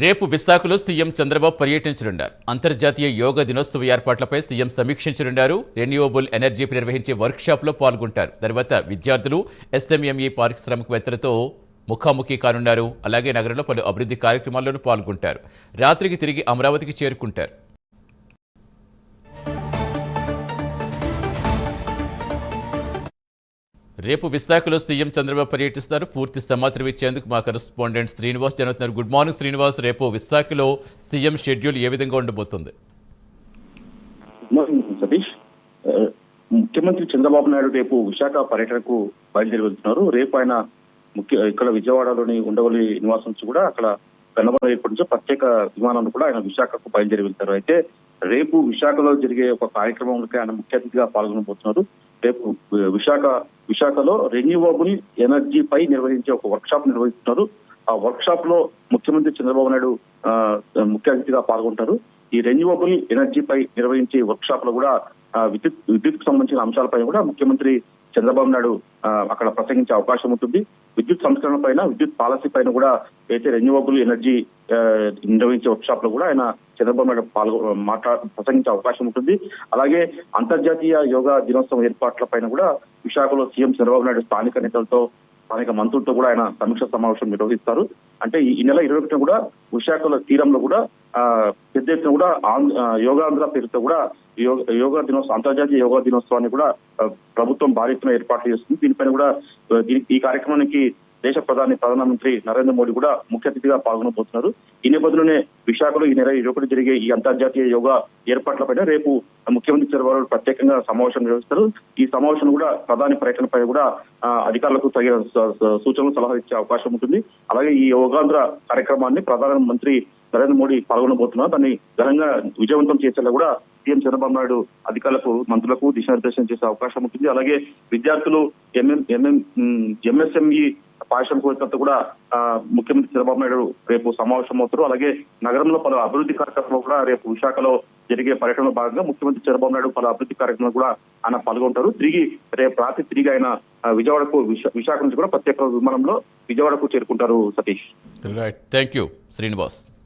రేపు విశాఖలో సీఎం చంద్రబాబు పర్యటించనున్నారు. అంతర్జాతీయ యోగా దినోత్సవ ఏర్పాట్లపై సీఎం సమీక్షించనున్నారు. రెన్యూవబుల్ ఎనర్జీపై నిర్వహించే వర్క్షాప్లో పాల్గొంటారు. తర్వాత విద్యార్థులు, ఎస్ఎంఎంఈ పారిశ్రామికవేత్తలతో ముఖాముఖి కానున్నారు. అలాగే నగరంలో పలు అభివృద్ధి కార్యక్రమాల్లోనూ పాల్గొంటారు. రాత్రికి తిరిగి అమరావతికి చేరుకుంటారు. రేపు విశాఖలో సీఎం చంద్రబాబు పర్యటిస్తారు. పూర్తి సమాచారం ఇచ్చేందుకు మా కరెస్పాండెంట్ శ్రీనివాస్ జరుగుతున్నారు. Good morning Srinivas. రేపు విశాఖలో సీఎం షెడ్యూల్ ఏ విధంగా ఉండబోతుంది? సతీష్, ముఖ్యమంత్రి చంద్రబాబు నాయుడు రేపు విశాఖ పర్యటనకు బయలుదేరి వెళ్తున్నారు. రేపు ఆయన ఇక్కడ విజయవాడలోని ఉండవల్లి నివాసం నుంచి కూడా అక్కడ గన్నవరం ఎయిర్పోర్ట్ నుంచి ప్రత్యేక విమానంలో కూడా ఆయన విశాఖకు బయలుదేరి వెళ్తారు. అయితే రేపు విశాఖలో జరిగే ఒక కార్యక్రమంలో ఆయన ముఖ్య అతిథిగా పాల్గొనబోతున్నారు. రేపు విశాఖలో రెన్యూవబుల్ ఎనర్జీ పై నిర్వహించే ఒక వర్క్ షాప్ నిర్వహిస్తున్నారు. ఆ వర్క్ షాప్ లో ముఖ్యమంత్రి చంద్రబాబు నాయుడు ముఖ్య అతిథిగా పాల్గొంటారు. ఈ రెన్యూవబుల్ ఎనర్జీ పై నిర్వహించే వర్క్ షాప్ లో కూడా విద్యుత్ సంబంధించిన అంశాలపై కూడా ముఖ్యమంత్రి చంద్రబాబు నాయుడు అక్కడ ప్రసంగించే అవకాశం ఉంటుంది. విద్యుత్ సంస్కరణ పైన, విద్యుత్ పాలసీ పైన కూడా అయితే రెన్యూవబుల్ ఎనర్జీ నిర్వహించే వర్క్ షాప్ లో కూడా ఆయన చంద్రబాబు నాయుడు ప్రసంగించే అవకాశం ఉంటుంది. అలాగే అంతర్జాతీయ యోగా దినోత్సవం ఏర్పాట్ల పైన కూడా విశాఖలో సీఎం చంద్రబాబు నాయుడు స్థానిక నేతలతో, స్థానిక మంత్రులతో కూడా ఆయన సమీక్ష సమావేశం నిర్వహిస్తారు. అంటే ఈ నెల 21 కూడా విశాఖలో తీరంలో కూడా పెద్ద ఎత్తున కూడా యోగాంధ్ర పేరుతో కూడా యోగా దినోత్సవం, అంతర్జాతీయ యోగా దినోత్సవాన్ని కూడా ప్రభుత్వం భారీ ఎత్తున ఏర్పాట్లు చేస్తుంది. దీనిపైన కూడా ఈ కార్యక్రమానికి దేశ ప్రధానమంత్రి నరేంద్ర మోడీ కూడా ముఖ్య అతిథిగా పాల్గొనబోతున్నారు. ఈ నేపథ్యంలోనే విశాఖలో ఈ నెల 21 జరిగే ఈ అంతర్జాతీయ యోగా ఏర్పాట్లపైన రేపు ముఖ్యమంత్రి చంద్రబాబు ప్రత్యేకంగా సమావేశం నిర్వహిస్తారు. ఈ సమావేశం కూడా ప్రధాని పర్యటనపై కూడా అధికారులకు తగిన సూచనలు, సలహాలు ఇచ్చే అవకాశం ఉంటుంది. అలాగే ఈ యోగాంధ్ర కార్యక్రమాన్ని ప్రధానమంత్రి నరేంద్ర మోడీ పాల్గొనబోతున్నారు. దాన్ని ఘనంగా విజయవంతం చేసేలా కూడా సీఎం చంద్రబాబు నాయుడు అధికారులకు, మంత్రులకు దిశానిర్దేశం చేసే అవకాశం ఉంటుంది. అలాగే విద్యార్థులు, ఎంఎస్ఎంఈ పారిశ్రామికవేత్తలతో కూడా ముఖ్యమంత్రి చంద్రబాబు నాయుడు రేపు సమావేశం అవుతారు. అలాగే నగరంలో పలు అభివృద్ధి కార్యక్రమాలు కూడా రేపు విశాఖలో జరిగే పర్యటనలో భాగంగా ముఖ్యమంత్రి చంద్రబాబు నాయుడు పలు అభివృద్ధి కార్యక్రమాలు కూడా ఆయన పాల్గొంటారు. రేపు రాత్రి తిరిగి ఆయన విశాఖ నుంచి కూడా ప్రత్యేక విమానంలో విజయవాడకు చేరుకుంటారు. Satish, right, thank you Srinivas.